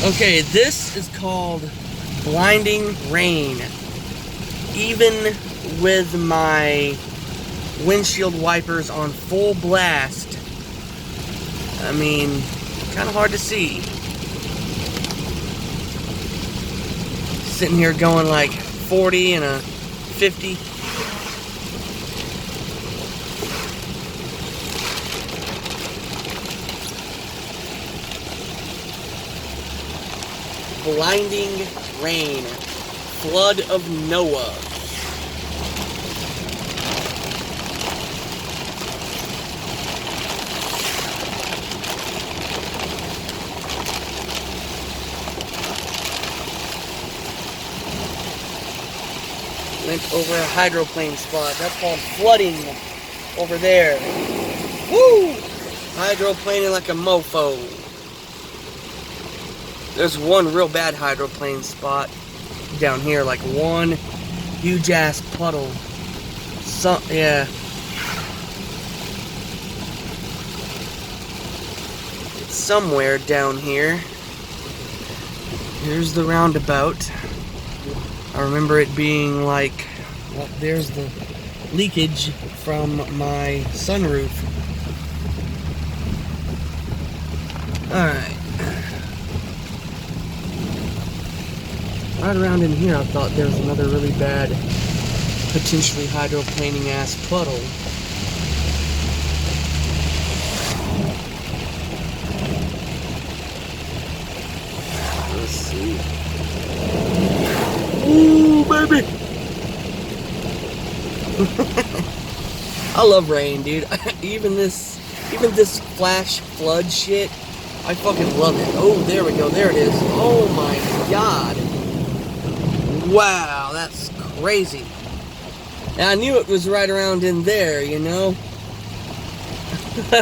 Okay, this is called blinding rain. Even with my windshield wipers on full blast, I mean, kind of hard to see. Sitting here going like 40 and a 50. Blinding rain. Flood of Noah. Went over a hydroplane spot. That's called flooding over there. Woo! Hydroplaning like a mofo. There's one real bad hydroplane spot down here, like one huge ass puddle. Yeah. It's somewhere down here. Here's the roundabout. I remember it being like, well, there's the leakage from my sunroof. Alright. Right around in here I thought there was another really bad, potentially hydroplaning ass puddle. Let's see. Ooh, baby! I love rain, dude. Even this flash flood shit, I fucking love it. Oh, there we go. There it is. Oh my god. Wow, that's crazy. And I knew it was right around in there, you know?